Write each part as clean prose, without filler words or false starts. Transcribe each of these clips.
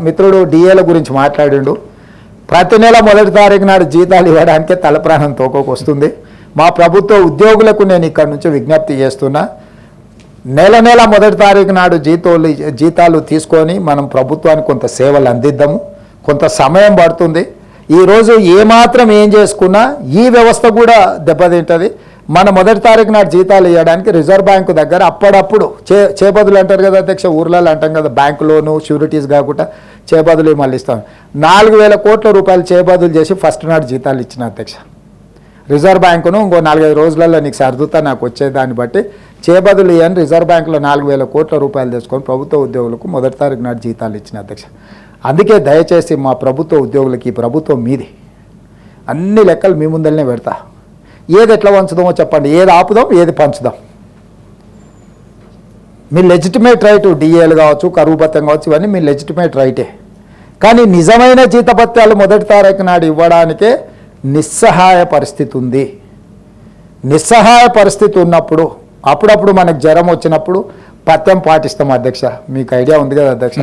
మిత్రుడు డిఏల గురించి మాట్లాడిండు. ప్రతి నెల 1వ తారీఖు నాడు జీతాలు ఇవ్వడానికే తలప్రాణం తోకొకొస్తుంది. మా ప్రభుత్వ ఉద్యోగులకు నేను ఇక్కడ నుంచి విజ్ఞప్తి చేస్తున్నా, నెల 1వ తారీఖు నాడు జీతాలు తీసుకొని మనం ప్రభుత్వానికి కొంత సేవలు అందిద్దాము. కొంత సమయం పడుతుంది. ఈరోజు ఏమాత్రం ఏం చేసుకున్నా ఈ వ్యవస్థ కూడా దెబ్బతింటుంది. మన 1వ తారీఖు నాడు జీతాలు ఇవ్వడానికి రిజర్వ్ బ్యాంకు దగ్గర అప్పుడప్పుడు చేబదులు అంటారు కదా అధ్యక్ష, ఊర్లలో అంటాం కదా, బ్యాంకు లోను షూరిటీస్ కాకుండా చేబదులు మళ్ళీ ఇస్తాం. 4,000 కోట్ల రూపాయలు చేబదులు చేసి ఫస్ట్ నాడు జీతాలు ఇచ్చిన అధ్యక్ష. రిజర్వ్ బ్యాంకును ఇంకో 4-5 రోజులలో నీకు సర్దుతా నాకు వచ్చేదాన్ని బట్టి చేబదులు ఇవ్వని రిజర్వ్ బ్యాంకులో 4,000 కోట్ల రూపాయలు తెచ్చుకొని ప్రభుత్వ ఉద్యోగులకు 1వ తారీఖు నాడు జీతాలు ఇచ్చిన అధ్యక్ష. అందుకే దయచేసి మా ప్రభుత్వ ఉద్యోగులకి ఈ ప్రభుత్వం మీది, అన్ని లెక్కలు మీ ముందరనే పెడతా. ఏది ఎట్లా పంచుదామో చెప్పండి, ఏది ఆపుదాం ఏది పంచుదాం. మీ లెజిటిమేట్ రైటు, డిఏలు కావచ్చు, కరువు భత్యం కావచ్చు, ఇవన్నీ మీ లెజిటిమేట్ రైటే. కానీ నిజమైన జీతభత్యాలు 1వ తారీఖు నాడు ఇవ్వడానికే నిస్సహాయ పరిస్థితి ఉంది. నిస్సహాయ పరిస్థితి ఉన్నప్పుడు అప్పుడప్పుడు మనకు జ్వరం వచ్చినప్పుడు పథ్యం పాటిస్తాం అధ్యక్ష. మీకు ఐడియా ఉంది కదా అధ్యక్ష.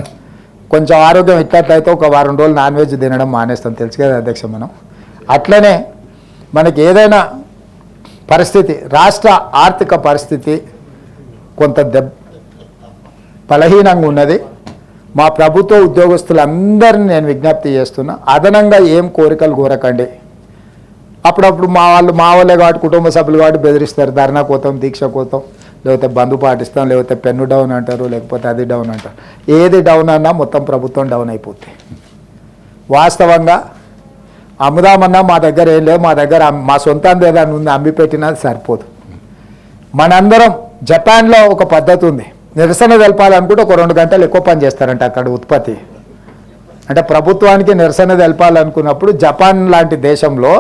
కొంచెం ఆరోగ్యం ఇట్లయితే ఒక వారం రోజులు నాన్ వెజ్ తినడం మానేస్తాం, తెలుసు కదా అధ్యక్ష. మనం అట్లనే మనకి ఏదైనా పరిస్థితి, రాష్ట్ర ఆర్థిక పరిస్థితి కొంత బలహీనంగా ఉన్నది. మా ప్రభుత్వ ఉద్యోగస్తులందరినీ నేను విజ్ఞప్తి చేస్తున్నా, అదనంగా ఏం కోరికలు కోరకండి. అప్పుడప్పుడు మా వాళ్ళే కాబట్టి, కుటుంబ సభ్యులు కాబట్టి బెదిరిస్తారు, ధర్నా కోతాం, దీక్ష కోతాం, లేకపోతే బంధు పాటిస్తాం, లేకపోతే పెన్ను డౌన్ అంటారు, లేకపోతే అది డౌన్ అంటారు. ఏది డౌన్ అన్నా మొత్తం ప్రభుత్వం డౌన్ అయిపోతుంది. వాస్తవంగా అమ్ముదామన్నా మా దగ్గర ఏం లేదు, మా దగ్గర మా సొంతం ఏదైనా ఉంది అమ్మి పెట్టినా సరిపోదు. మనందరం జపాన్లో ఒక పద్ధతి ఉంది, నిరసన తెలపాలనుకుంటే ఒక 2 గంటలు ఎక్కువ పని చేస్తారంట అక్కడ ఉత్పత్తి. అంటే ప్రభుత్వానికి నిరసన తెలపాలనుకున్నప్పుడు జపాన్ లాంటి దేశంలో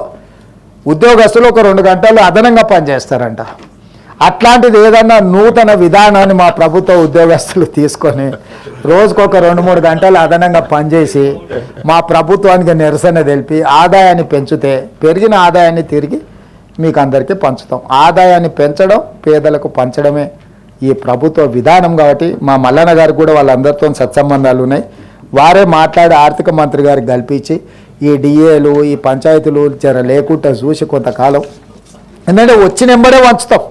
ఉద్యోగస్తులు ఒక 2 గంటలు అదనంగా పనిచేస్తారంట. అట్లాంటిది ఏదన్నా నూతన విధానాన్ని మా ప్రభుత్వ ఉద్యోగస్తులు తీసుకొని రోజుకొక 2-3 గంటలు అదనంగా పనిచేసి మా ప్రభుత్వానికి నిరసన తెలిపి ఆదాయాన్ని పెంచితే పెరిగిన ఆదాయాన్ని తిరిగి మీకు అందరికీ పంచుతాం. ఆదాయాన్ని పెంచడం, పేదలకు పంచడమే ఈ ప్రభుత్వ విధానం. కాబట్టి మా మల్లన్న గారికి కూడా వాళ్ళందరితో సత్సంబంధాలు ఉన్నాయి. వారే మాట్లాడి ఆర్థిక మంత్రి గారికి కల్పించి ఈ డిఏలు, ఈ పంచాయతీలు జర లేకుండా చూసి కొంతకాలం, ఎందుకంటే వచ్చిన వెంబడే వంచుతాం.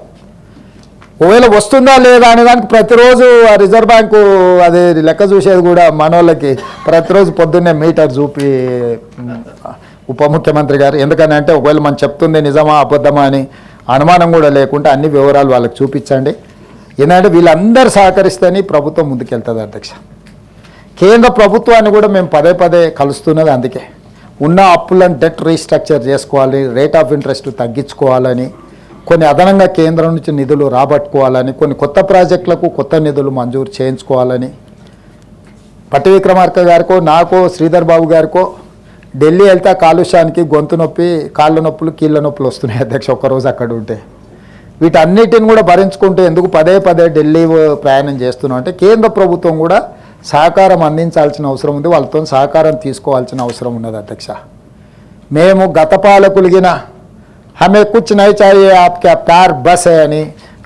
ఒకవేళ వస్తుందా లేదా అనే దానికి ప్రతిరోజు రిజర్వ్ బ్యాంకు అది లెక్క చూసేది కూడా మనోళ్ళకి ప్రతిరోజు పొద్దున్నే మీటర్ చూపి ఉప ముఖ్యమంత్రి గారు, ఎందుకని అంటే ఒకవేళ మనం చెప్తుంది నిజమా అబద్ధమా అని అనుమానం కూడా లేకుండా అన్ని వివరాలు వాళ్ళకి చూపించండి. ఎందుకంటే వీళ్ళందరూ సహకరిస్తేనే ప్రభుత్వం ముందుకెళ్తుంది అధ్యక్ష. కేంద్ర ప్రభుత్వాన్ని కూడా మేము పదే కలుస్తున్నది అందుకే. ఉన్న అప్పులను డెట్ రీస్ట్రక్చర్ చేసుకోవాలి, రేట్ ఆఫ్ ఇంట్రెస్ట్ తగ్గించుకోవాలని, కొన్ని అదనంగా కేంద్రం నుంచి నిధులు రాబట్టుకోవాలని, కొన్ని కొత్త ప్రాజెక్టులకు కొత్త నిధులు మంజూరు చేయించుకోవాలని. పట్టి విక్రమార్క గారికో నాకో శ్రీధర్ బాబు గారికో ఢిల్లీ వెళ్తే కాలుష్యానికి గొంతు నొప్పి, కాళ్ళ నొప్పులు, కీళ్ళ నొప్పులు వస్తున్నాయి అధ్యక్ష ఒక్కరోజు అక్కడ ఉంటే. వీటన్నిటిని కూడా భరించుకుంటూ ఎందుకు పదే ఢిల్లీ ప్రయాణం చేస్తున్నాం అంటే కేంద్ర ప్రభుత్వం కూడా సహకారం అందించాల్సిన అవసరం ఉంది, వాళ్ళతో సహకారం తీసుకోవాల్సిన అవసరం ఉన్నది అధ్యక్ష. మేము గత పాలకులిగిన हमें कुछ नहीं चाहिए आपका प्यार बस है यानी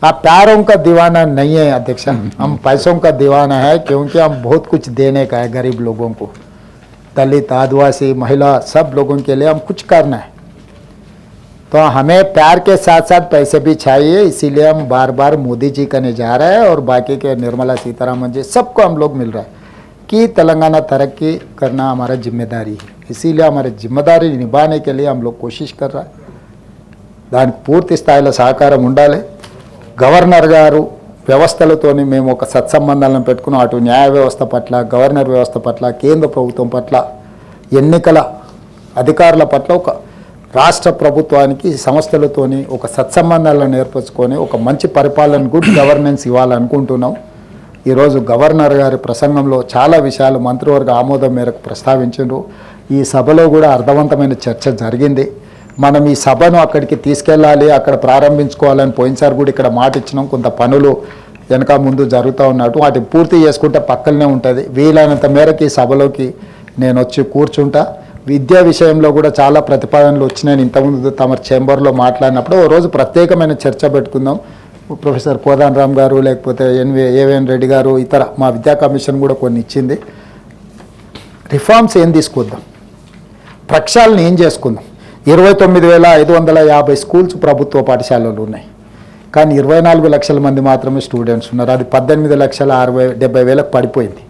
आप प्यारों का दीवाना नहीं है अध्यक्ष, हम पैसों का दीवाना है क्योंकि हम बहुत कुछ देने का है गरीब लोगों को, दलित, आदिवासी, महिला सब लोगों के लिए हम कुछ करना है. तो हमें प्यार के साथ साथ पैसे भी चाहिए, इसीलिए हम बार मोदी जी करने जा रहे हैं और बाकी के निर्मला सीतारामन जी सबको हम लोग मिल रहा है कि तेलंगाना तरक्की करना हमारा जिम्मेदारी है. इसीलिए हमारी जिम्मेदारी निभाने के लिए हम लोग कोशिश कर रहा है. దానికి పూర్తి స్థాయిలో సహకారం ఉండాలి. గవర్నర్ గారు వ్యవస్థలతోని మేము ఒక సత్సంబంధాలను పెట్టుకున్నాం. అటు న్యాయ వ్యవస్థ పట్ల, గవర్నర్ వ్యవస్థ పట్ల, కేంద్ర ప్రభుత్వం పట్ల, ఎన్నికల అధికారుల పట్ల, ఒక రాష్ట్ర ప్రభుత్వానికి సంస్థలతోని ఒక సత్సంబంధాలను ఏర్పరచుకొని ఒక మంచి పరిపాలన, గుడ్ గవర్నెన్స్ ఇవ్వాలనుకుంటున్నాం. ఈరోజు గవర్నర్ గారి ప్రసంగంలో చాలా విషయాలు మంత్రివర్గ ఆమోదం మేరకు ప్రస్తావించారు. ఈ సభలో కూడా అర్థవంతమైన చర్చ జరిగింది. మనం ఈ సభను అక్కడికి తీసుకెళ్ళాలి, అక్కడ ప్రారంభించుకోవాలని పోయినసారి కూడా ఇక్కడ మాట ఇచ్చినాం. కొంత పనులు వెనక ముందు జరుగుతూ ఉన్నట్టు వాటి పూర్తి చేసుకుంటే పక్కనే ఉంటుంది. వీలైనంత మేరకు ఈ సభలోకి నేను వచ్చి కూర్చుంటా. విద్యా విషయంలో కూడా చాలా ప్రతిపాదనలు వచ్చినాయి. ఇంతకుముందు తమ చేంబర్లో మాట్లాడినప్పుడు ఓ రోజు ప్రత్యేకమైన చర్చ పెట్టుకుందాం. ప్రొఫెసర్ కోదాన్ రామ్ గారు, లేకపోతే ఏవిఎన్ రెడ్డి గారు, ఇతర మా విద్యా కమిషన్ కూడా కొన్ని ఇచ్చింది. రిఫార్మ్స్ ఏం తీసుకొద్దాం, ప్రక్షాళన ఏం చేసుకుందాం. 29,550 స్కూల్స్ ప్రభుత్వ పాఠశాలలు ఉన్నాయి, కానీ 24 లక్షల మంది మాత్రమే స్టూడెంట్స్ ఉన్నారు. అది 18,60,70,000 పడిపోయింది.